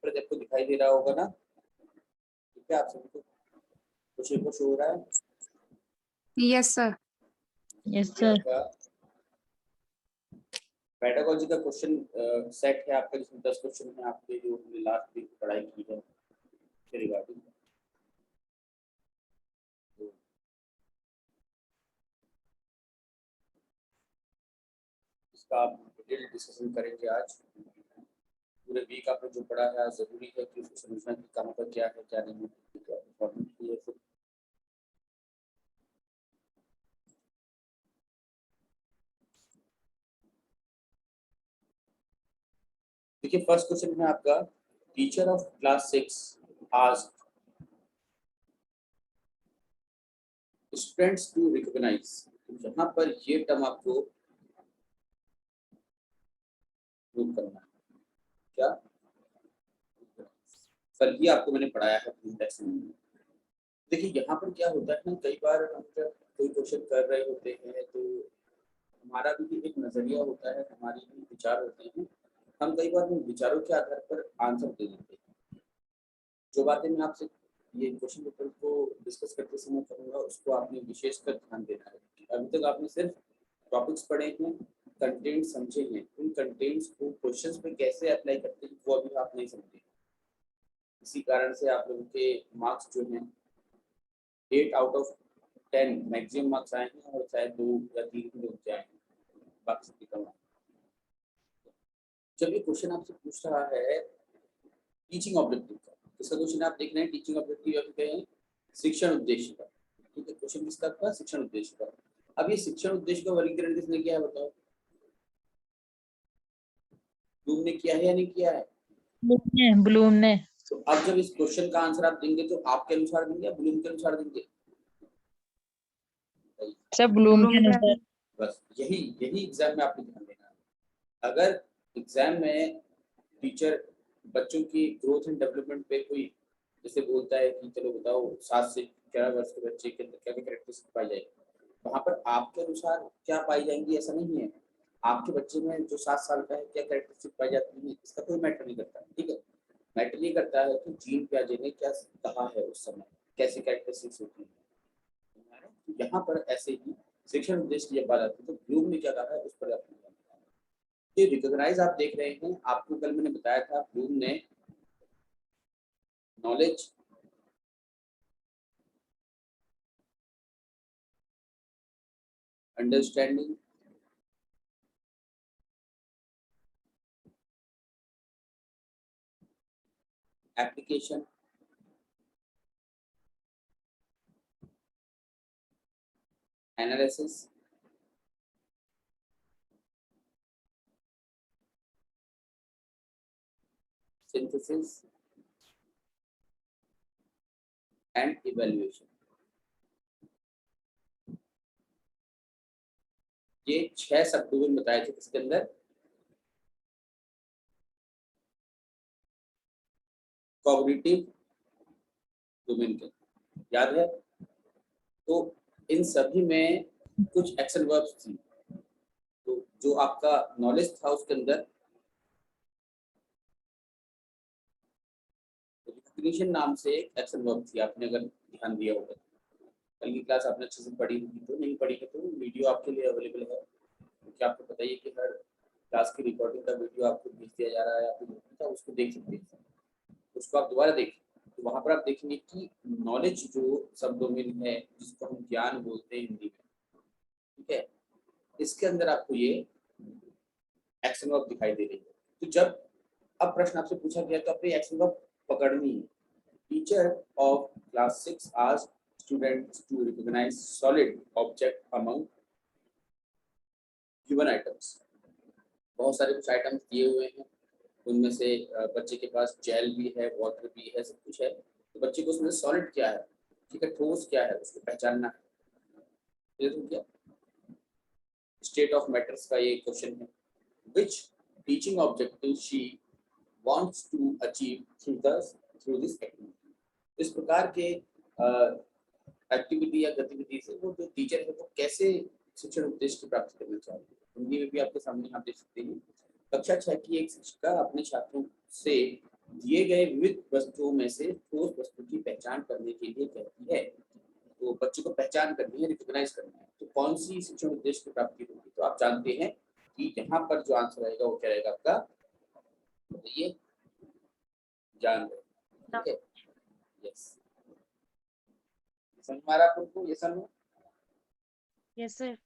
Paper आपको दिखाई दे रहा होगा ना? ठीक है, आप सभी को क्वेश्चन शो हो रहा है? Yes sir. Yes sir. Pedagogy का क्वेश्चन सेट है आपका, जिसमें 10 क्वेश्चन है आपके जो हमने लास्ट वीक पढ़ाई की है रिगार्डिंग। इसका आप डिटेल डिस्कशन करेंगे आज। पूरे वीक आपने जो पढ़ा है आज जरूरी है कि उसको समझना कि कहाँ पर क्या है क्या नहीं है, क्या इम्पोर्टेंट है। फिर देखिए, फर्स्ट क्वेश्चन है आपका, teacher of class 6 asked students to recognise. यहाँ पर ये टर्म आपको नोट करना है, क्या सर ये आपको मैंने पढ़ाया है में। देखिए यहाँ पर क्या होता है ना, कई बार हम जब कोई क्वेश्चन कर रहे होते हैं तो हमारा भी एक नजरिया होता है, हमारे भी विचार होते हैं। हम कई बार उन विचारों के आधार पर आंसर दे देते हैं। जो बातें मैं आपसे ये क्वेश्चन पेपर को डिस्कस करते समय करूँगा, उसको आपने विशेषकर ध्यान देना है। अभी तक आपने सिर्फ टॉपिक्स पढ़े हैं, कंटेंट समझे हैं, उन कंटेंट्स को क्वेश्चंस में कैसे अप्लाई करते हैं वो अभी आप नहीं समझे। इसी कारण से आप लोगों के मार्क्स जो हैं 8 आउट ऑफ 10 मैक्सिमम मार्क्स आए हैं, और शायद 2 या 3 ही लोग आए हैं, बाकी सबकी कम आए। जब ये क्वेश्चन आपसे पूछ रहा है टीचिंग ऑब्जेक्टिव का, इसका क्वेश्चन आप देख रहे हैं टीचिंग ऑब्जेक्टिव या फिर कहें शिक्षण उद्देश्य का। ठीक है, क्वेश्चन किसका था? शिक्षण उद्देश्य का। अब ये शिक्षण उद्देश्य का वर्गीकरण किसने किया है बताओ? ब्लूम ने किया है या नहीं किया है? ब्लूम ने। तो अब जब इस क्वेश्चन का आंसर आप देंगे तो आपके अनुसार देंगे या ब्लूम के अनुसार देंगे? सब ब्लूम के अनुसार। बस यही एग्जाम में आपको ध्यान देना है। अगर एग्जाम में टीचर बच्चों की ग्रोथ एंड डेवलपमेंट पे कोई जैसे बोलता है कि चलो बताओ 7 से 11 वर्ष के बच्चे के अंदर क्या क्या कैरेक्टरिस्टिक पाई जाएगी, वहाँ पर आपके अनुसार क्या पाई जाएंगी ऐसा नहीं है। आपके बच्चे में जो 7 साल का है क्या कैरेक्टरिस्टिक पाई जाती है इसका कोई मैटर नहीं करता। ठीक है, मैटर ये करता है कि जीन पियाजे ने क्या कहा है उस समय, कैसे कैरेक्टरिस्टिक्स होती है। यहाँ पर ऐसे ही शिक्षण उद्देश्य की जब बात आती है तो ब्लूम ने क्या कहा है उस पर आपको ये रिकॉग्नाइज आप देख रहे हैं। आपको कल मैंने बताया था ब्लूम ने knowledge, understanding, application, analysis, synthesis and evaluation, ये 6 सब डोमेन बताए थे इसके अंदर। कॉग्निटिव डोमेन के याद है? तो इन सभी में कुछ एक्शन वर्ब्स थी। तो जो आपका नॉलेज था उसके अंदर रिकग्निशन नाम से एक एक्शन वर्ब थी, आपने अगर ध्यान दिया होगा। कल की क्लास आपने अच्छे से पढ़ी होगी, तो नहीं पढ़ी है तो वीडियो आपके लिए अवेलेबल है, क्योंकि आपको पता ही है कि हर क्लास की रिकॉर्डिंग का वीडियो आपको भेज दिया जा रहा है, आपको उसको देख सकते हैं, उसको आप दोबारा देखें। तो वहाँ पर आप देखेंगे कि नॉलेज जो सब डोमेन है जिसको हम ज्ञान बोलते हैं हिंदी में, ठीक है, इसके अंदर आपको ये एक्शन वर्ब दिखाई दे रही है। तो जब अब प्रश्न आपसे पूछा गया तो अपनी एक्शन वर्ब पकड़नी है। Teacher of class 6 asked students to recognise solid object among given items. बहुत सारे कुछ आइटम्स दिए हुए हैं, उनमें से बच्चे के पास जेल भी है, वाटर भी है, सब कुछ है। तो बच्चे को उसमें सॉलिड क्या है, ठीक है, ठोस क्या है, उसको पहचानना है। तो क्या स्टेट ऑफ मैटर्स का ये क्वेश्चन है। Which teaching objective she wants to achieve through this activity. इस प्रकार के एक्टिविटी या गतिविधि से वो जो टीचर है वो कैसे शिक्षण उद्देश्य की प्राप्ति करना चाहते हैं। हिंदी में भी आपके सामने आप देख सकते हैं। कक्षा 6 की एक शिक्षिका अपने छात्रों से दिए गए विविध वस्तुओं में से ठोस वस्तु की पहचान करने के लिए कहती है। तो बच्चों को पहचान करनी है, रिकॉग्नाइज करना है, तो कौन सी शिक्षण उद्देश्य की प्राप्ति होगी? तो आप जानते हैं कि यहाँ पर जो आंसर रहेगा वो क्या रहेगा आपका, बताइए, जान रहे, ठीक है, यस, समझ में आ रहा है आपको ये समझ? Yes sir.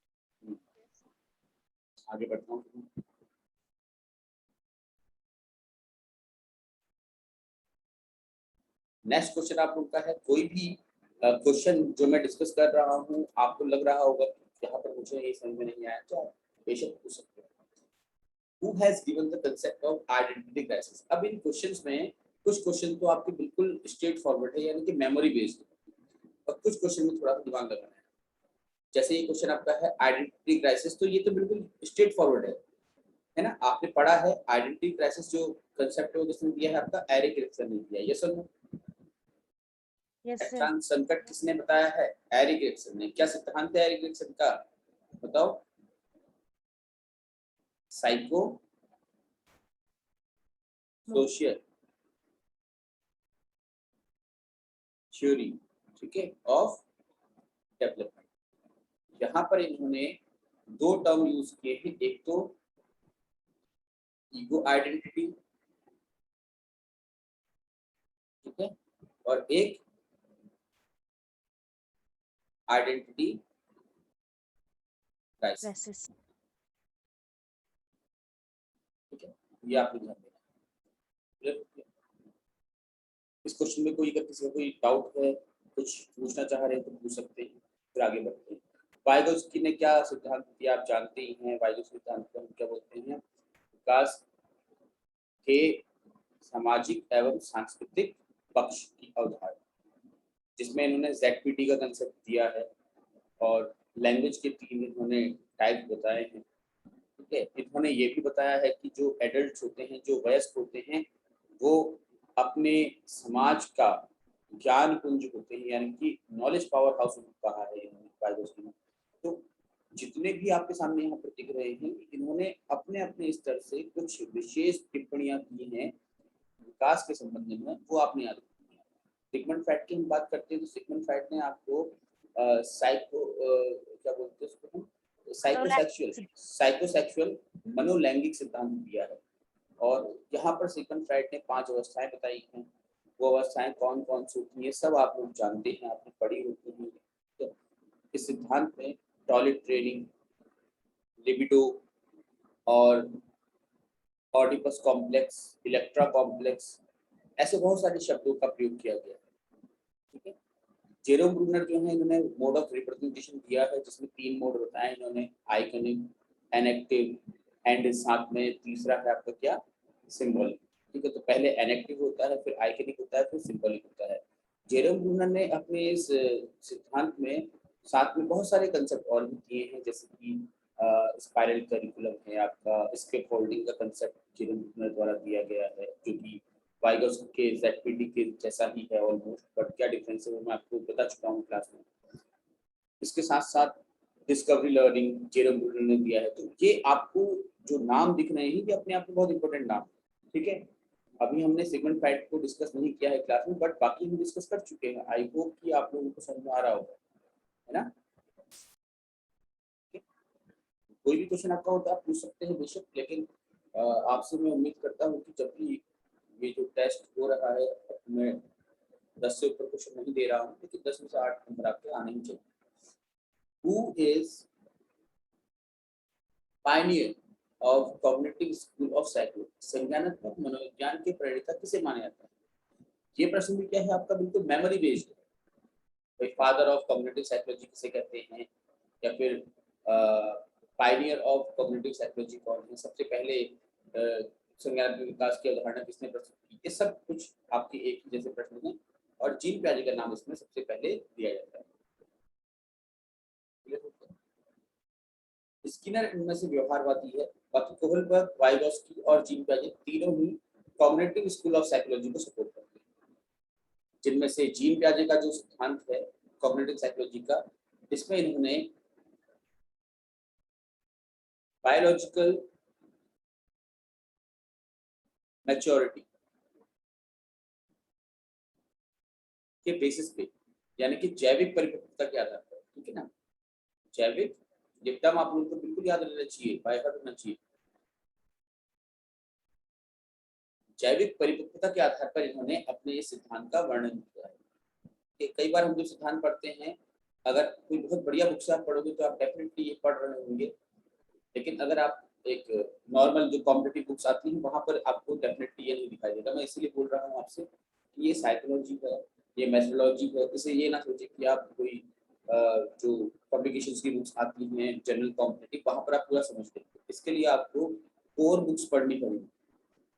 आगे बढ़ता हूँ। नेक्स्ट क्वेश्चन आप लोग का है, कोई भी क्वेश्चन जो मैं डिस्कस कर रहा हूँ आपको लग रहा होगा यहाँ पर मुझे ये समझ में नहीं आया, तो आप बेशक पूछ सकते हैं। Who has given the concept of identity crisis? अब इन क्वेश्चंस में कुछ क्वेश्चन तो आपके बिल्कुल स्ट्रेट फॉरवर्ड है, यानी कि मेमोरी बेस्ड है, और कुछ क्वेश्चन में थोड़ा सा दिमाग लगाना है। जैसे ये क्वेश्चन आपका है आइडेंटिटी क्राइसिस, तो ये तो बिल्कुल स्ट्रेट फॉरवर्ड है ना, आपने पढ़ा है आइडेंटिटी क्राइसिस जो कंसेप्ट है वो जिसने दिया है आपका एरिक एरिक्सन ने दिया है, यस और नो? Yes sir. पहचान संकट किसने बताया है? एरिक एरिक्सन ने। क्या सिद्धांत है एरिक एरिक्सन का, बताओ? साइको सोशियल थ्योरी, ठीक है, ऑफ डेवलपमेंट। यहाँ पर इन्होंने दो टर्म यूज किए हैं, एक तो ईगो आइडेंटिटी, ठीक है, और एक आइडेंटिटी क्राइसिस, ठीक है, ये आपको ध्यान देना है। इस क्वेश्चन में कोई, अगर किसी का कोई डाउट है, कुछ पूछना चाह रहे हैं तो पूछ सकते हैं, फिर आगे बढ़ते हैं। वाइगोत्स्की ने क्या सिद्धांत दिया आप जानते ही हैं। वाइगोत्स्की सिद्धांत को हम क्या बोलते हैं? विकास के सामाजिक एवं सांस्कृतिक पक्ष की अवधारणा, जिसमें इन्होंने ZPT का कंसेप्ट दिया है और लैंग्वेज के 3 इन्होंने टाइप बताए हैं, ठीक है। इन्होंने ये भी बताया है कि जो एडल्ट होते हैं, जो वयस्क होते हैं, वो अपने समाज का ज्ञान कुंज होते हैं, यानी कि नॉलेज पावर हाउस कहा है इन्होंने। तो जितने भी आपके सामने यहाँ पर दिख रहे हैं, इन्होंने अपने अपने स्तर से कुछ विशेष टिप्पणियां की हैं विकास के संबंध में, वो आपने याद रखनी है। सिगमंड फ्राइड की हम बात करते हैं तो सिगमंड फ्राइड ने आपको साइको क्या बोलते हैं उसको, साइकोसेक्सुअल मनोलैंगिक सिद्धांत दिया है। और यहाँ पर सिगमंड फ्राइड ने 5 अवस्थाएं बताई हैं। वो अवस्थाएं कौन कौन सी होती हैं सब आप लोग जानते हैं, आपने पढ़ी होती हैं। तो इस सिद्धांत में टॉयलेट ट्रेनिंग, लिबिडो और ऑडिपस कॉम्प्लेक्स, इलेक्ट्रा कॉम्प्लेक्स, ऐसे बहुत सारे शब्दों का प्रयोग किया गया है, ठीक है। जेरोम ब्रूनर जो है, इन्होंने मोड ऑफ रिप्रेजेंटेशन दिया है, जिसमें 3 मोड बताए इन्होंने, आइकनिक, एनेक्टिव एंड साथ में तीसरा है आपका क्या, सिंबॉलिक, ठीक है। तो पहले एनेक्टिव होता है, फिर आइकनिक होता है, फिर सिंबॉलिक होता है। जेरोम ब्रूनर ने अपने इस सिद्धांत में साथ में बहुत सारे कंसेप्ट और भी दिए हैं, जैसे कि स्पाइरल करिकुलम है आपका, स्केप फोल्डिंग का कंसेप्ट जेरोम ब्रूनर द्वारा दिया गया है, जो कि वाइगोत्स्की के ZPT के जैसा ही है ऑलमोस्ट, बट क्या डिफरेंस है वो मैं आपको बता चुका हूँ क्लास में। इसके साथ साथ डिस्कवरी लर्निंग जेरोम ब्रूनर ने दिया है। तो ये आपको जो नाम दिख रहे हैं ये अपने आप में बहुत इंपॉर्टेंट नाम, ठीक है। अभी हमने सिगमंड फ्राइड को डिस्कस नहीं किया है क्लास में, बट बाकी हम डिस्कस कर चुके हैं। आई होप कि आप लोगों को समझ में आ रहा होगा, है ना। कोई भी क्वेश्चन आपका होता है आप पूछ सकते हैं बेशक, लेकिन आपसे मैं उम्मीद करता हूँ कि जब भी ये जो टेस्ट हो रहा है, मैं 10 से ऊपर क्वेश्चन नहीं दे रहा हूँ, लेकिन 10 में से 8 नंबर आपके आने ही चाहिए। Who is pioneer of cognitive school of psychology? संज्ञानात्मक मनोविज्ञान के प्रणेता किसे माना जाता है? ये प्रश्न भी क्या है आपका, बिल्कुल मेमोरी बेस्ड है। भाई फादर ऑफ कॉग्निटिव साइकोलॉजी किसे कहते हैं, या फिर पायनियर ऑफ कॉग्निटिव साइकोलॉजी कौन है, सबसे पहले संज्ञानात्मक विकास की अवधारणा किसने प्रस्तुत की, ये सब कुछ आपके एक ही जैसे प्रश्न हैं, और जीन पियाजे का नाम इसमें सबसे पहले दिया जाता है। स्किनर इनमें से व्यवहारवादी है, बाकी कोहलबर्ग, वाइगोत्स्की और जीन पियाजे तीनों ही कॉग्निटिव स्कूल ऑफ साइकोलॉजी को सपोर्ट करते हैं। जिनमें से जीन पियाजे का जो सिद्धांत है कॉग्निटिव साइकोलॉजी का, इसमें इन्होंने बायोलॉजिकल मैच्योरिटी के बेसिस पे, यानी कि जैविक परिपक्वता के आधार पर, ठीक है ना। जैविक, ये टर्म आप लोगों को बिल्कुल याद रहना चाहिए, बाय हार्ट होना चाहिए। जैविक परिपक्वता के आधार पर इन्होंने अपने इस सिद्धांत का वर्णन किया है। कि कई बार हम जो सिद्धांत पढ़ते हैं, अगर कोई बहुत बढ़िया बुक से आप पढ़ोगे तो आप डेफिनेटली ये पढ़ रहे होंगे, लेकिन अगर आप एक नॉर्मल जो कॉम्पिटिटिव बुक्स आती हैं वहाँ पर आपको डेफिनेटली ये नहीं दिखाई देगा। मैं इसीलिए बोल रहा हूँ आपसे कि ये साइकोलॉजी है, ये मेथोडोलॉजी है, इसे ये ना सोचे कि आप कोई जो पब्लिकेशंस की बुक्स आती हैं जनरल कॉम्पिटिटिव, वहाँ पर आप पूरा समझ लेंगे। इसके लिए आपको कोर बुक्स पढ़नी पड़ेगी।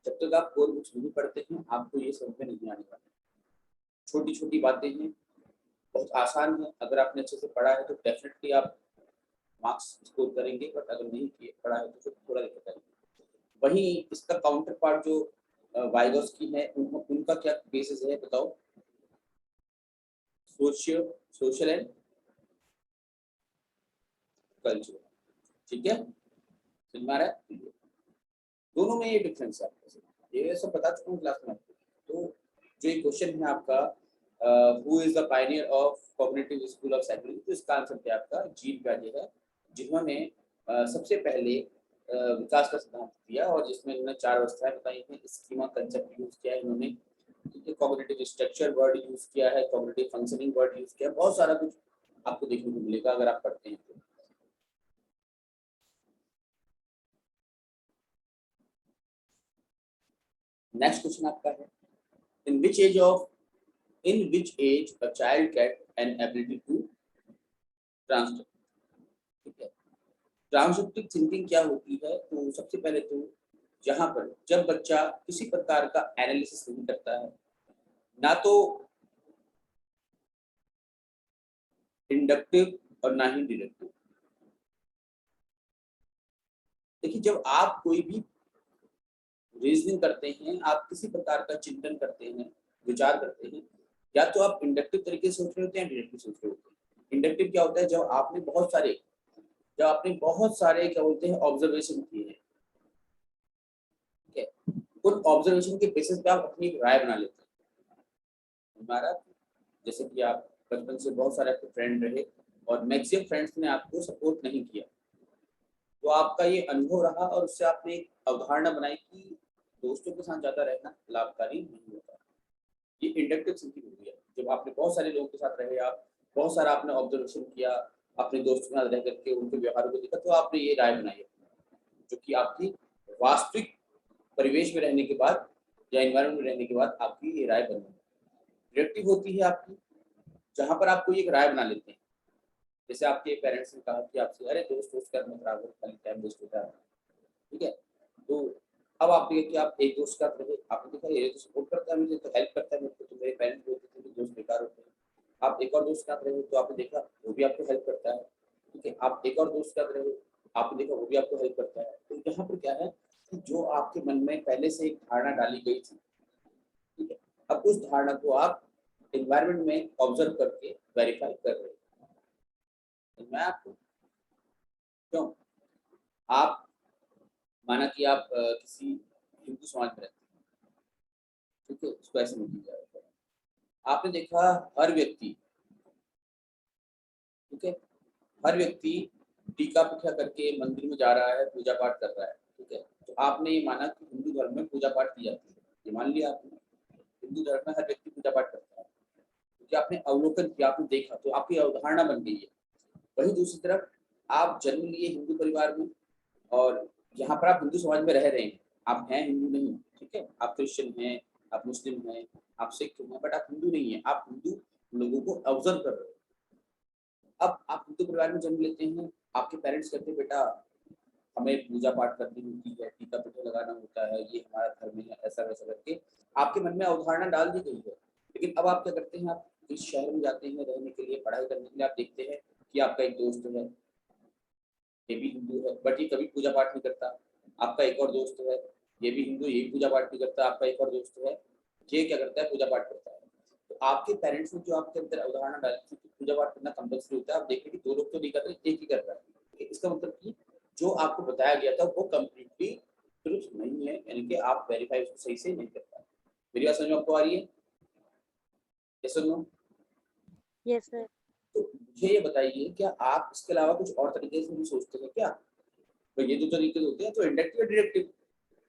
जब तक आप कोर बुक्स नहीं पढ़ते हैं आपको ये समझ में नहीं आने वाला। छोटी छोटी बातें हैं, बहुत आसान है, अगर आपने अच्छे से पढ़ा है तो डेफिनेटली आप मार्क्स स्कोर करेंगे, बट अगर नहीं किए पढ़ा है तो फिर थोड़ा दिक्कत आएगी। वहीं इसका काउंटर पार्ट जो वाइगोस्की है, उनका क्या बेसिस है बताओ? सोशल एंड कल्चर, ठीक है, समझ में आ रहा है? दोनों में ये डिफरेंस है आपको, ये सब बता चुका हूँ क्लास में आपको। तो जो ये क्वेश्चन है आपका, who is the Pioneer of cognitive school of psychology, तो इसका आंसर क्या आपका जीन पियाजे है, जिन्होंने सबसे पहले विकास का सिद्धांत दिया और जिसमें इन्होंने 4 अवस्थाएं बताई हैं। स्कीमा कंसेप्ट यूज किया है इन्होंने, ठीक है, कॉग्निटिव स्ट्रक्चर वर्ड यूज किया है, कॉग्निटिव फंक्शनिंग वर्ड यूज किया है, बहुत सारा कुछ आपको देखने को मिलेगा अगर आप पढ़ते हैं तो। नेक्स्ट क्वेश्चन आपका है, in which age a child get an ability to transfer, ठीक है। ट्रांसडक्टिव थिंकिंग क्या होती है? तो सबसे पहले तो यहाँ पर जब बच्चा किसी प्रकार का एनालिसिस नहीं करता है, ना तो इंडक्टिव और ना ही डिडक्टिव। देखिए, जब आप कोई भी रीजनिंग करते हैं, आप किसी प्रकार का चिंतन करते हैं, विचार करते हैं, या तो आप इंडक्टिव तरीके से सोच रहे होते हैं, डिडक्टिव सोच रहे होते हैं। इंडक्टिव क्या होता है? जब आपने बहुत सारे क्या बोलते हैं ऑब्जर्वेशन किए हैं, ठीक है, उन ऑब्जर्वेशन के बेसिस पे आप अपनी एक राय बना लेते हैं। हमारा जैसे कि आप बचपन से बहुत सारे आपके फ्रेंड रहे और मैक्सिमम फ्रेंड्स ने आपको सपोर्ट नहीं किया, तो आपका ये अनुभव रहा और उससे आपने एक अवधारणा बनाई कि दोस्तों के साथ ज्यादा रहना लाभकारी नहीं होता। ये इंडक्टिव थिंकिंग हो गया। जब आपने बहुत सारे लोगों के साथ रहे, आप बहुत सारा आपने ऑब्जर्वेशन किया, अपने दोस्तों के साथ रह करके उनके व्यवहारों को देखा, तो आपने ये राय बनाई जो कि आपकी वास्तविक परिवेश में रहने के बाद या एनवायरमेंट में रहने के बाद आपकी ये राय बनी। डिडक्टिव होती है आपकी, जहां पर आप कोई एक राय बना लेते हैं। जैसे आपके पेरेंट्स ने कहा कि आपसे, अरे दोस्त कर मत रहा, खाली टाइम वेस्ट होता है, ठीक है। तो अब आप देखिए कि आप एक दोस्त का रहे, आपने देखा ये तो सपोर्ट करता है मुझे, तो हेल्प करता है मुझे, तो मेरे पेरेंट्स बोलते थे कि दोस्त बेकार होते हैं। आप एक और दोस्त का रहे तो आपने देखा वो भी आपको हेल्प करता है, ठीक है। आप एक और दोस्त का रहे, आपने देखा वो भी आपको हेल्प करता है। तो यहाँ पर क्या है कि जो आपके मन में पहले से एक धारणा डाली गई थी, ठीक है, अब उस धारणा को आप एनवायरमेंट में ऑब्जर्व करके वेरीफाई कर रहे हैं। मैं आपको क्यों, आप माना कि आप किसी हिंदू समाज में रहते हैं, ठीक है, उसको ऐसे नहीं किया जाएगा। आपने देखा हर व्यक्ति, ठीक है, हर व्यक्ति टीका पीठा करके मंदिर में जा रहा है, पूजा पाठ कर रहा है, ठीक है। तो आपने ये माना कि हिंदू धर्म में पूजा पाठ की जाती है, ये मान लिया आपने, हिंदू धर्म में हर व्यक्ति पूजा पाठ करता है, क्योंकि आपने अवलोकन किया, आपने देखा, तो आपकी अवधारणा बन गई है। वहीं दूसरी तरफ आप जन्म लिए हिंदू परिवार में और यहाँ पर आप हिंदू समाज में रह रहे हैं, आप हैं हिंदू नहीं, ठीक है, आप क्रिश्चियन हैं, आप मुस्लिम हैं, आप सिख हैं, बट आप हिंदू नहीं है, आप हिंदू लोगों को ऑब्जर्व कर रहे हो। अब आप हिंदू परिवार में जन्म लेते हैं, आपके पेरेंट्स कहते हैं बेटा हमें पूजा पाठ करनी होती है, टीका पीठा लगाना होता है, ये हमारा धर्म है, ऐसा वैसा करके आपके मन में अवधारणा डाल दी गई है। लेकिन अब आप क्या करते हैं, आप इस शहर में जाते हैं रहने के लिए, पढ़ाई करने के लिए, आप देखते हैं कि आपका एक दोस्त है, ये भी हिंदू है, बट ये कभी पूजा पाठ नहीं करता। आपका एक और दोस्त है, ये भी हिंदू, ये भी पूजा पाठ नहीं करता। आपका एक और दोस्त है, ये क्या करता है, पूजा पाठ करता है। तो आपके पेरेंट्स ने जो आपके अंदर अवधारणा डाली थी कि पूजा पाठ करना कंपल्सरी होता है, आप देखें कि 2 लोग तो नहीं कर रहे, एक ही कर रहा है। इसका मतलब कि जो आपको बताया गया था वो कंप्लीटली ट्रुथ नहीं है, यानी कि आप वेरीफाई उसको सही से नहीं कर पाए। मेरी बात समझ में आपको आ रही है? यस और नो? Yes, sir. तो मुझे ये बताइए, क्या आप इसके अलावा कुछ और तरीके से भी सोचते हैं क्या? तो ये 2 तरीके होते हैं, तो इंडक्टिव और डिडक्टिव।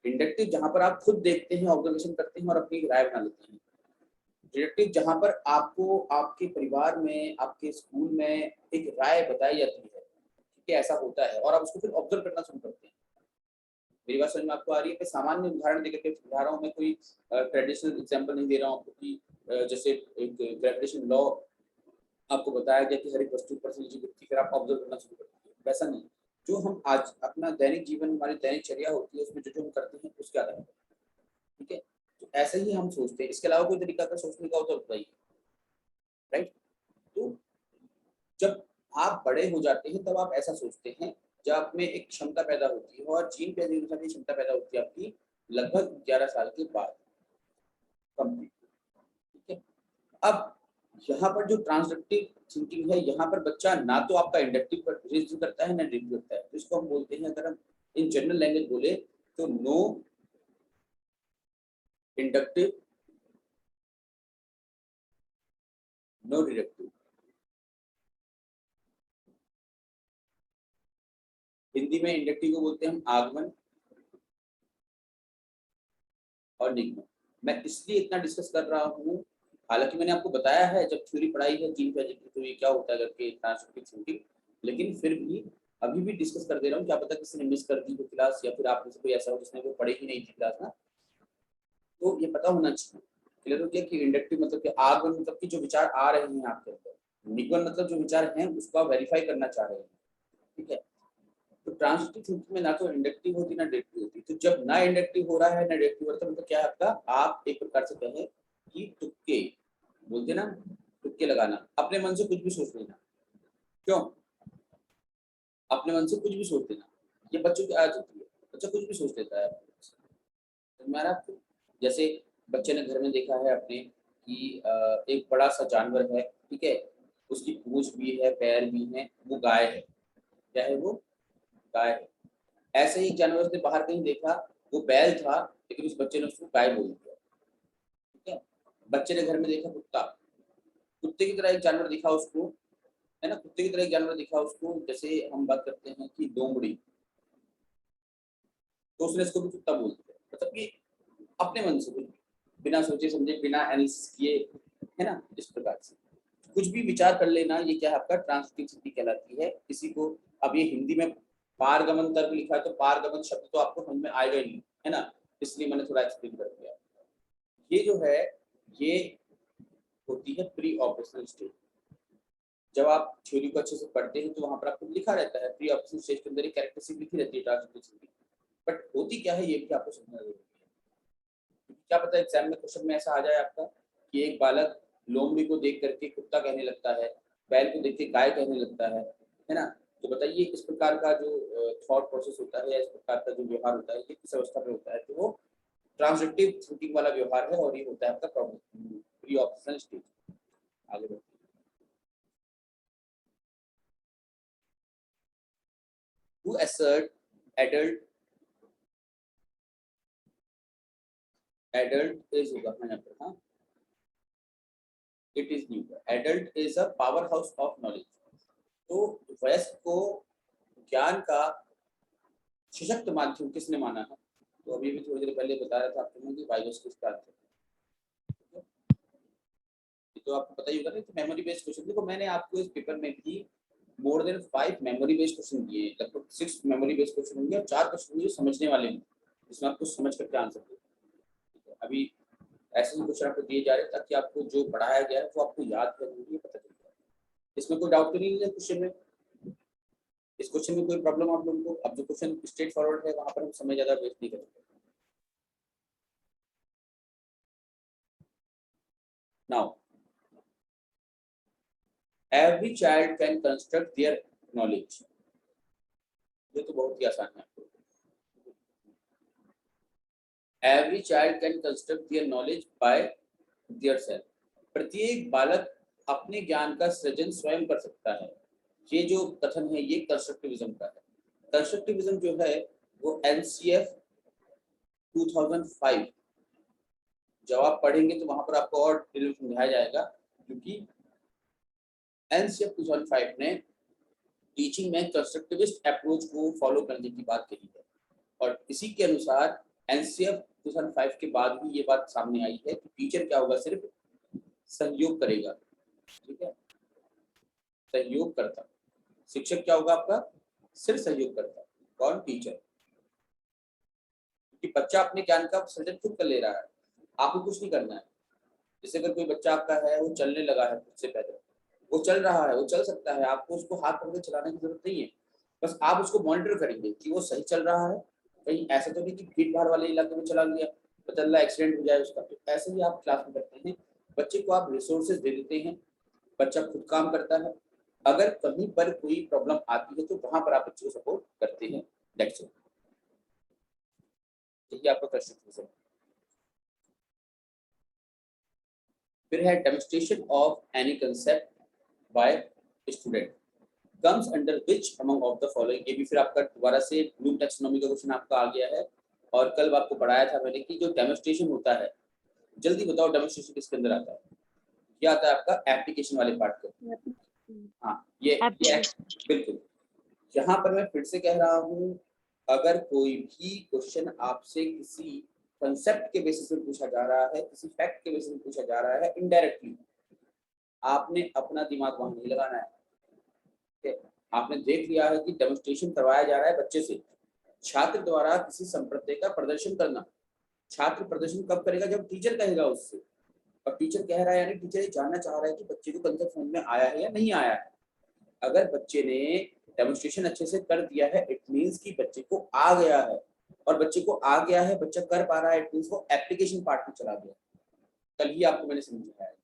इंडक्टिव जहाँ पर आप खुद देखते हैं, ऑब्जर्वेशन करते हैं और अपनी राय बना लेते हैं। डिडक्टिव जहाँ पर आपको आपके परिवार में, आपके स्कूल में एक राय बताई जाती है कि ऐसा होता है और आप उसको फिर ऑब्जर्व करना शुरू करते हैं। मेरी बात समझ में आपको आ रही है? मैं सामान्य उदाहरण देकर के समझा रहा हूँ, मैं कोई ट्रेडिशनल एग्जांपल नहीं दे रहा हूँ आपको कि जैसे एक ग्रेविटेशन लॉ आपको बताया गया कि हर एक वस्तु पर से नीचे गिरती है, फिर आप ऑब्जर्व करना शुरू करते हैं। वैसा नहीं, जो हम आज अपना दैनिक जीवन, हमारी दैनिकचर्या होती है, उसमें जो हम करते हैं उसके आधार पर, ठीक है? तो ऐसे ही हम सोचते हैं। इसके अलावा कोई तरीका अगर सोचने का हो तो बताइए, राइट? तो जब आप बड़े हो जाते हैं तब आप ऐसा सोचते हैं, जब आप में एक क्षमता पैदा होती है, और जीन के अनुसार ये क्षमता पैदा होती है आपकी लगभग 11 साल के बाद कंप्लीट, ठीक है? अब यहाँ पर जो ट्रांसडक्टिव थिंकिंग है, यहाँ पर बच्चा ना तो आपका इंडक्टिव पर रीजन करता है ना डिडक्टिव करता है। तो इसको हम बोलते हैं, अगर हम इन जनरल लैंग्वेज बोले तो no inductive, no deductive. Hindi में इंडक्टिव को बोलते हैं हम आगमन और निगमन। मैं इसलिए इतना डिस्कस कर रहा हूँ, हालांकि मैंने आपको बताया है जब थ्योरी पढ़ाई है जीन पैजेट की तो ये क्या होता है करके ट्रांसडक्टिव थिंकिंग, लेकिन फिर भी अभी भी डिस्कस कर दे रहा हूँ। क्या पता किसी ने मिस कर दी हो क्लास, या फिर आप में से कोई ऐसा हो जिसने वो पढ़ी ही नहीं थी क्लास ना, तो ये पता होना चाहिए। क्लियर हो गया कि इंडक्टिव मतलब कि आगमन मतलब कि जो विचार आ रहे हैं आपके अंदर, निगमन मतलब जो विचार हैं उसको आप वेरीफाई करना चाह रहे हैं, ठीक है? तो ट्रांजिटिव थिंकिंग में ना तो इंडक्टिव होती ना डिडक्टिव होती। तो जब ना इंडक्टिव हो रहा है ना डिडक्टिव हो रहा है, मतलब क्या है आपका, आप एक प्रकार से कहें कि तुक्के बोलते ना, तुक्के लगाना, अपने मन से कुछ भी सोच लेना। क्यों? अपने मन से कुछ भी सोच लेना, ये बच्चों की आदत होती है। बच्चा कुछ भी सोच लेता है अपने मन से। समझ में आ रहा है आपको? जैसे बच्चे ने घर में देखा है अपने कि एक बड़ा सा जानवर है, ठीक है? उसकी पूंछ भी है, पैर भी हैं, वो गाय है। क्या है वो? गाय है। ऐसे ही एक जानवर उसने बाहर कहीं देखा, वो बैल था, लेकिन उस बच्चे ने उसको गाय बोल दिया, ठीक है? बच्चे ने घर में देखा कुत्ता, कुत्ते की तरह एक जानवर दिखा उसको, है ना? कुत्ते की तरह एक जानवर दिखा उसको, जैसे हम बात करते हैं कि लोमड़ी, तो उसने इसको भी कुत्ता बोल दिया। मतलब कि अपने मन से, बिना सोचे समझे, बिना एनालिसिस किए, है ना? इस प्रकार से कुछ भी विचार कर लेना, ये क्या है आपका ट्रांसटिव थिंकिंग कहलाती है। किसी को, अब ये हिंदी में पारगमन तर्क लिखा है तो पारगमन शब्द तो आपको समझ में आएगा ही नहीं, है ना? इसलिए मैंने थोड़ा एक्सप्लेन कर दिया। ये जो है, ये होती है प्री ऑपरेशनल स्टेज। जब आप थ्योरी को अच्छे से पढ़ते हैं तो वहां पर आपको लिखा रहता है, प्री ऑपरेशनल स्टेज के अंदर एक कैरेक्टरिस्टिक लिखी रहती है ट्रांसटिव थिंकिंग। बट होती क्या है ये भी आपको समझना जरूरी है। क्या पता एग्जाम में क्वेश्चन में ऐसा आ जाए आपका कि एक बालक लोमड़ी को देख करके कुत्ता कहने लगता है, बैल को देख के गाय कहने लगता है ना? तो बताइए इस प्रकार का जो थॉट प्रोसेस होता है या इस प्रकार का जो व्यवहार होता है ये किस अवस्था में होता है? तो वो ट्रांजिटिव थिंकिंग वाला व्यवहार है, और ये होता है आपका प्रॉब्लम प्री ऑपरेशनल स्टेज। आगे बढ़ते हैं। To assert adult adult is होगा यहाँ पर, हाँ, it is new. Adult is a power house of knowledge. तो वयस्क को ज्ञान का सशक्त माध्यम किसने माना है? तो अभी भी थोड़ी देर पहले बता रहा था आपको कि बायोस किसका आंसर है। ये तो आपको पता ही होगा ना कि मेमोरी बेस्ड क्वेश्चन। देखो मैंने आपको इस पेपर में भी more than 5 memory based question दिए, लगभग 6 मेमोरी बेस्ड क्वेश्चन होंगे और 4 क्वेश्चन होंगे समझने वाले हैं, जिसमें आपको समझ करके आंसर देना। अभी ऐसे ही क्वेश्चन आपको दिए जा रहे हैं ताकि आपको जो पढ़ाया गया है वो आपको याद करने के लिए पता चल जाए। इसमें कोई डाउट तो नहीं है क्वेश्चन में? इस क्वेश्चन में कोई प्रॉब्लम आप लोगों को? अब जो क्वेश्चन स्ट्रेट फॉरवर्ड है वहां पर हम समय ज्यादा वेस्ट नहीं करेंगे। Now every child can construct their knowledge. ये तो बहुत ही आसान है। Every child can construct their knowledge by their self. प्रत्येक बालक अपने ज्ञान का सृजन स्वयं कर सकता है। ये जो कथन है ये कंस्ट्रक्टिविज्म का है। कंस्ट्रक्टिविज्म जो है वो एनसीएफ 2005, जब आप पढ़ेंगे तो वहां पर आपको और डिटेल समझाया जाएगा, क्योंकि एनसीएफ 2005 ने टीचिंग में कंस्ट्रक्टिविस्ट अप्रोच को फॉलो करने की बात कही है, और इसी के अनुसार एनसीएफ 2005 के बाद भी ये बात सामने आई है कि टीचर क्या होगा, सिर्फ सहयोग करेगा। ठीक है, सहयोग करता। शिक्षक क्या होगा आपका, सिर्फ सहयोग करता। कौन, टीचर। कि बच्चा अपने ज्ञान का सृजन खुद कर ले रहा है, आपको कुछ नहीं करना है। जैसे अगर कोई बच्चा आपका है, वो चलने लगा है खुद से पैदल, वो चल रहा है, वो चल सकता है, आपको उसको हाथ पकड़ के चलाने की जरूरत नहीं है। बस आप उसको मॉनिटर करेंगे कि वो सही चल रहा है, कहीं ऐसा तो नहीं कि भीड़ भाड़ वाले इलाके में चला गया, पता चला एक्सीडेंट हो जाए उसका। तो ऐसे ही आप क्लास में करते हैं, बच्चे को आप रिसोर्सेज दे देते हैं, बच्चा खुद काम करता है। अगर कहीं पर कोई प्रॉब्लम आती है तो वहां पर आप बच्चे को सपोर्ट करते हैं। दैट्स इट, यही आपका क्वेश्चन है। फिर है demonstration of any concept by student comes under which among of the following. ये भी फिर आपका दोबारा से ब्लूम टैक्सोनॉमी का क्वेश्चन आपका आ गया है, और कल आपको पढ़ाया था मैंने कि जो डेमोन्स्ट्रेशन होता है, जल्दी बताओ डेमोन्स्ट्रेशन किसके अंदर आता है? ये आता है आपका एप्लीकेशन वाले पार्ट का। हाँ, ये बिल्कुल। यहाँ पर मैं फिर से कह रहा हूँ, अगर कोई भी क्वेश्चन आपसे किसी कंसेप्ट के बेसिस में पूछा जा रहा है, किसी फैक्ट के बेसिस में पूछा जा रहा है, इनडायरेक्टली आपने अपना दिमाग वहां नहीं लगाना है। ठीक है, आपने देख लिया है कि डेमोन्स्ट्रेशन करवाया जा रहा है बच्चे से, छात्र द्वारा किसी संप्रदाय का प्रदर्शन करना। छात्र प्रदर्शन कब करेगा? जब टीचर कहेगा उससे, और टीचर कह रहा है यानी टीचर ये जानना चाह रहा है कि बच्चे को कंसेप्ट समझ में आया है या नहीं आया है। अगर बच्चे ने डेमोन्स्ट्रेशन अच्छे से कर दिया है, इट मींस कि बच्चे को आ गया है, और बच्चे को आ गया है, बच्चा कर पा रहा है, इट मींस वो एप्लीकेशन पार्ट में चला गया। कल ही आपको मैंने समझाया है,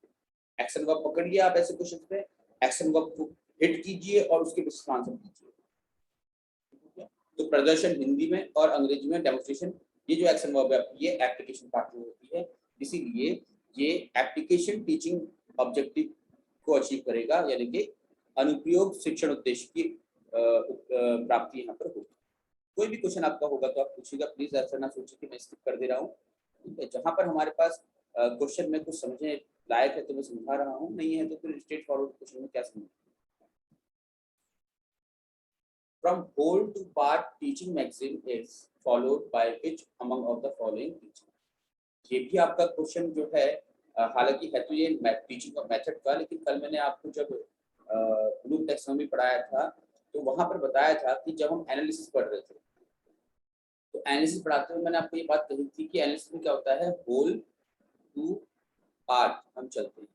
एक्शन वर्ब पकड़िए आप ऐसे क्वेश्चन में, एक्शन वर्ब को हिट कीजिए और उसके बेसिस पर आंसर कीजिए। तो प्रदर्शन हिंदी में और अंग्रेजी में डेमोन्स्ट्रेशन, ये जो एक्शन वर्ब है ये एप्लीकेशन पार्ट में होती है, इसीलिए ये एप्लीकेशन टीचिंग ऑब्जेक्टिव को अचीव करेगा, यानी कि अनुप्रयोग शिक्षण उद्देश्य की प्राप्ति यहाँ पर होगी। कोई भी क्वेश्चन आपका होगा तो आप पूछिएगा, प्लीज ऐसा ना सोचिए कि मैं स्किप कर दे रहा हूँ। ठीक है, जहाँ पर हमारे पास क्वेश्चन में कुछ समझने लायक है तो मैं समझा रहा हूँ, नहीं है तो फिर स्ट्रेट फॉरवर्ड क्वेश्चन में क्या समझ। From whole to part teaching maxim is followed by which among of the following teaching। ये भी आपका क्वेश्चन जो है, हालांकि है तो ये टीचिंग का मेथड का, लेकिन कल मैंने आपको जब ब्लूम टैक्सोनॉमी पढ़ाया था तो वहां पर बताया था कि जब हम एनालिसिस पढ़ रहे थे, तो एनालिसिस पढ़ाते हुए मैंने आपको ये बात कही थी कि एनालिसिस में क्या होता है, होल टू पार्ट हम चलते हैं।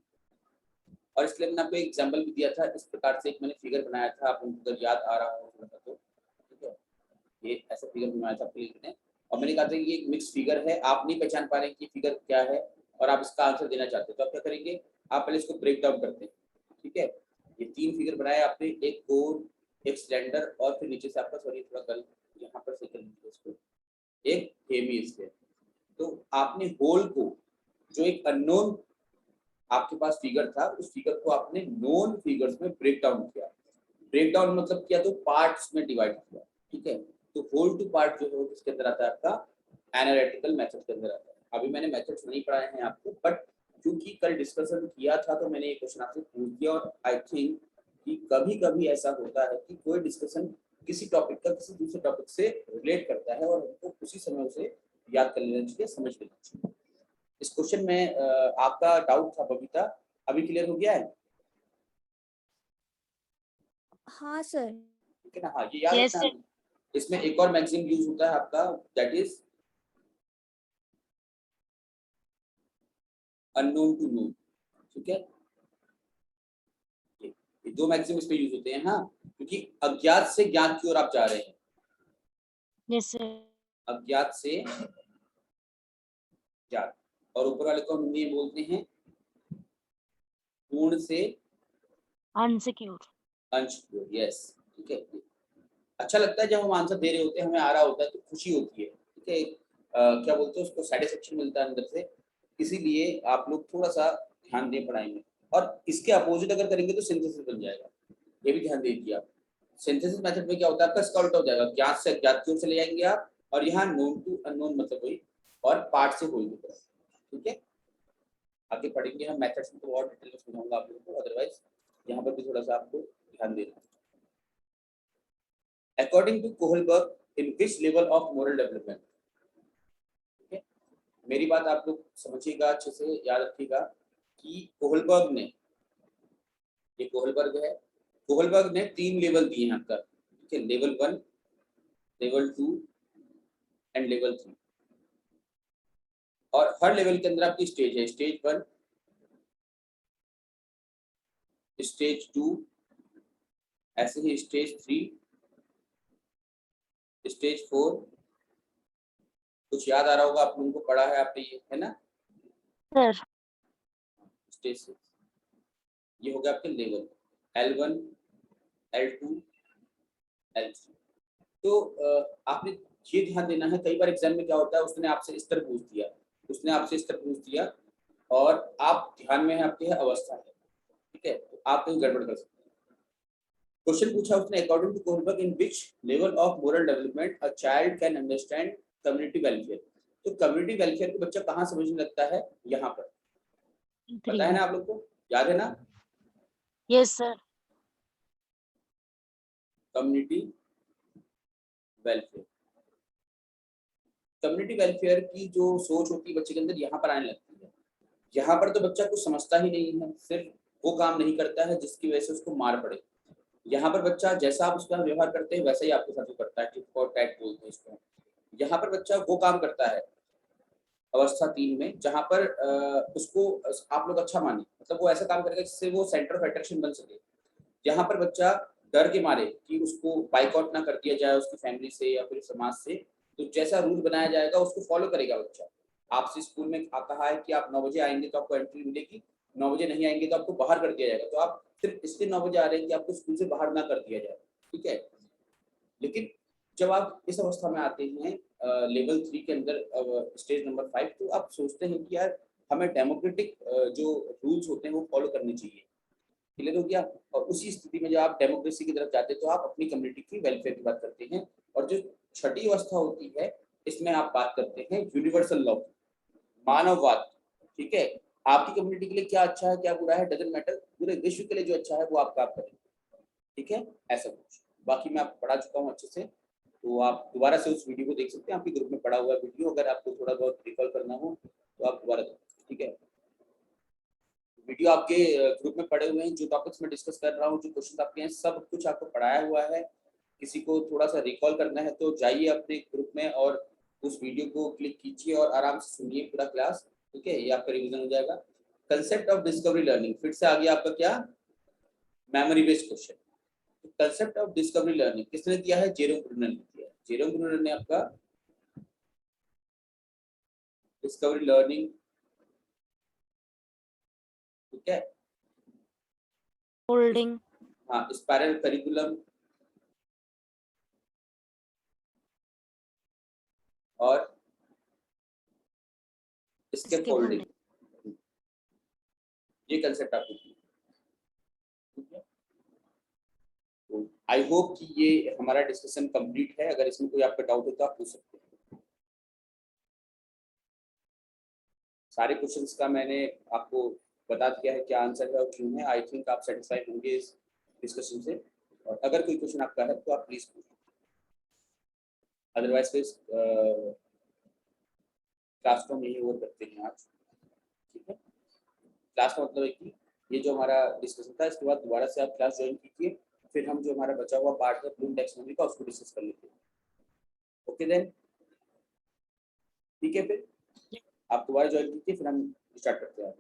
और इसलिए मैंने आपको एक एग्जांपल भी दिया था, इस प्रकार से एक मैंने फिगर बनाया था, आप उनको अगर याद आ रहा हो थोड़ा सा तो। ठीक है, ये ऐसा फिगर बनाया था मैंने, और मैंने कहा था कि ये एक मिक्स फिगर है, आप नहीं पहचान पा रहे कि फिगर क्या है और आप इसका आंसर देना चाहते हैं, तो आप क्या करेंगे, आप पहले इसको ब्रेक डाउन करते हैं। ठीक है, ये 3 फिगर बनाया आपने, एक कोर, एक सिलेंडर, और फिर नीचे से आपका, सॉरी थोड़ा गल यहाँ पर से कर लीजिए इसको, एक हेमी स्फीयर। तो आपने होल को, जो एक अननोन आपके पास फिगर था, उस फिगर को आपने नोन फिगर्स में ब्रेक डाउन किया। ब्रेक डाउन मतलब किया तो पार्ट्स में डिवाइड किया। ठीक है, तो होल टू पार्ट जो है वो किसके अंदर आता है, आपका एनालिटिकल मेथड के अंदर आता है। अभी मैंने मेथड्स नहीं पढ़ाए हैं आपको, बट क्योंकि कल डिस्कशन किया था तो मैंने ये क्वेश्चन आपसे पूछ दिया, और आई थिंक कि कभी कभी ऐसा होता है कि कोई डिस्कशन किसी टॉपिक का किसी दूसरे टॉपिक से रिलेट करता है, और हमको उसी समय उसे याद कर लेना चाहिए, समझ लेना चाहिए। इस क्वेश्चन में आपका डाउट था बबीता, अभी क्लियर हो गया है? हाँ सर। ठीक है ना, हाँ, ये याद Yes, रखना। sir. इसमें एक और मैक्सिम यूज होता है आपका, that is unknown to known. ठीक है, ये 2 मैक्सिम इसमें यूज होते हैं। हाँ, क्योंकि अज्ञात से ज्ञात की ओर आप जा रहे हैं, Yes, sir. अज्ञात से ज्ञात, और ऊपर वाले को हम हिंदी में बोलते हैं पूर्ण से Unsecured. अंश की ओर। यस, ठीक है, अच्छा लगता है जब हम आंसर दे रहे होते हैं, हमें आ रहा होता है तो खुशी होती है। ठीक है, क्या बोलते हैं उसको, सेटिस्फेक्शन मिलता है अंदर से। इसीलिए आप लोग थोड़ा सा ध्यान दें पढ़ाई में, और इसके अपोजिट अगर करेंगे तो सिंथेसिस बन जाएगा, ये भी ध्यान दीजिए आप। सिंथेसिस मेथड में क्या होता है, आपका इसका उल्टा हो जाएगा, ज्ञात से अज्ञात की ओर चले जाएंगे आप, और यहाँ नोन टू अननोन मतलब वही, और पार्ट से होल की तरफ। ठीक है, आगे पढ़ेंगे हम मेथड्स में, तो और डिटेल में समझाऊंगा आप लोगों को, अदरवाइज यहाँ पर भी थोड़ा सा आपको ध्यान देना है। According to Kohlberg, in which level of moral development, ठीक है, मेरी बात आप लोग समझिएगा, अच्छे से याद रखिएगा कि कोहलबर्ग ने, ये कोहलबर्ग है, कोहलबर्ग ने 3 लेवल दिए हैं आपका, ठीक है, लेवल 1, लेवल 2 एंड लेवल 3, और हर लेवल के अंदर आपकी स्टेज है, स्टेज 1, स्टेज 2, ऐसे ही स्टेज 3, स्टेज 4, कुछ याद आ रहा होगा आप लोगों को, पढ़ा है आपने ये, है ना, Sir. स्टेज 6, ये हो गया आपके लेवल L1, L2, L3। तो आपने ये ध्यान देना है, कई बार एग्जाम में क्या होता है, उसने आपसे स्तर पूछ दिया, उसने आपसे स्तर पूछ दिया और आप ध्यान में है आपकी है अवस्था है, ठीक है, तो आप कहीं गड़बड़ कर सकते हैं। क्वेश्चन पूछा उसने, according to Kohlberg, in which level of moral development a child can understand community welfare. तो कम्युनिटी वेलफेयर को बच्चा कहाँ समझने लगता है, यहाँ पर, पता है ना आप लोग को, याद है ना, Yes, sir. Community welfare, community welfare की जो सोच होती है बच्चे के अंदर, यहाँ पर आने लगती है। यहाँ पर तो बच्चा कुछ समझता ही नहीं है, सिर्फ वो काम नहीं करता है जिसकी वजह से उसको मार पड़े। यहाँ पर बच्चा जैसा आप उसका व्यवहार करते हैं वैसा ही आपके साथ वो करता है, टिट फॉर टैट बोलते हैं इसको। यहाँ पर बच्चा वो काम करता है अवस्था 3 में जहाँ पर उसको आप लोग अच्छा माने, मतलब वो ऐसा काम करेगा जिससे वो सेंटर ऑफ अट्रैक्शन बन सके। यहाँ पर बच्चा डर के मारे कि उसको बाइकआउट ना कर दिया जाए उसकी फैमिली से या फिर समाज से, तो जैसा रूल बनाया जाएगा उसको फॉलो करेगा बच्चा। आपसे स्कूल में कहा है कि आप 9 बजे आएंगे तो आपको एंट्री मिलेगी, 9 बजे नहीं आएंगे तो आपको बाहर कर दिया जाएगा, तो आप सिर्फ इसलिए 9 बजे आ रहे हैं कि आपको स्कूल से बाहर ना कर दिया जाए, ठीक है। लेकिन जब आप इस अवस्था में आते हैं लेवल 3 के अंदर, स्टेज नंबर 5, तो आप सोचते हैं कि यार हमें डेमोक्रेटिक जो रूल्स होते हैं वो फॉलो करने चाहिए, क्लियर हो गया। और उसी स्थिति में जब आप डेमोक्रेसी की तरफ जाते हैं तो आप अपनी कम्युनिटी की वेलफेयर की बात करते हैं। और जो छठी अवस्था होती है इसमें आप बात करते हैं यूनिवर्सल लॉ, मानववाद, ठीक है। आपकी कम्युनिटी के लिए क्या अच्छा है क्या बुरा है डजंट मैटर, पूरे विश्व के लिए जो अच्छा है वो आप करें, ठीक है, ऐसा कुछ। बाकी मैं आपको पढ़ा चुका हूँ अच्छे से, तो आप दोबारा से उस वीडियो को देख सकते हैं, आपके ग्रुप में पड़ा हुआ वीडियो, अगर आपको थोड़ा बहुत रिकॉल करना हो तो आप दोबारा देख, ठीक है। वीडियो आपके ग्रुप में पड़े हुए हैं, जो टॉपिक्स मैं डिस्कस कर रहा हूँ, जो क्वेश्चन आपके हैं, सब कुछ आपको पढ़ाया हुआ है। किसी को थोड़ा सा रिकॉल करना है तो जाइए अपने ग्रुप में और उस वीडियो को क्लिक कीजिए और आराम से सुनिए पूरा क्लास, ठीक है, ये आपका रिवीजन हो जाएगा। कंसेप्ट ऑफ डिस्कवरी लर्निंग, फिर से आ गया आपका क्या, memory based question. Concept of discovery learning किसने दिया है, जेरोम ब्रूनर ने दिया है। जेरोम ब्रूनर ने आपका डिस्कवरी लर्निंग, ठीक है, Holding. हाँ, स्पाइरल करिकुलम और स्कैफोल्डिंग, ये कंसेप्ट आपको, ठीक है। तो आई होप कि ये हमारा डिस्कशन कंप्लीट है, अगर इसमें कोई आपका डाउट हो तो आप पूछ सकते हैं। सारे क्वेश्चंस का मैंने आपको बता दिया है क्या आंसर है और क्यों है। आई थिंक आप सेटिस्फाइड होंगे इस डिस्कशन से, और अगर कोई क्वेश्चन आपका है तो आप प्लीज पूछें, अदरवाइज क्लास को हम यही ओवर करते हैं आज, ठीक है। क्लास का मतलब है कि ये जो हमारा डिस्कशन था इसके बाद दोबारा से आप क्लास ज्वाइन कीजिए, फिर हम जो हमारा बचा हुआ पार्ट है ब्लूम टैक्सोनॉमी का उसको डिस्कस कर लेते हैं। ओके देन, ठीक है, फिर आप दोबारा ज्वाइन कीजिए, फिर हम स्टार्ट करते हैं।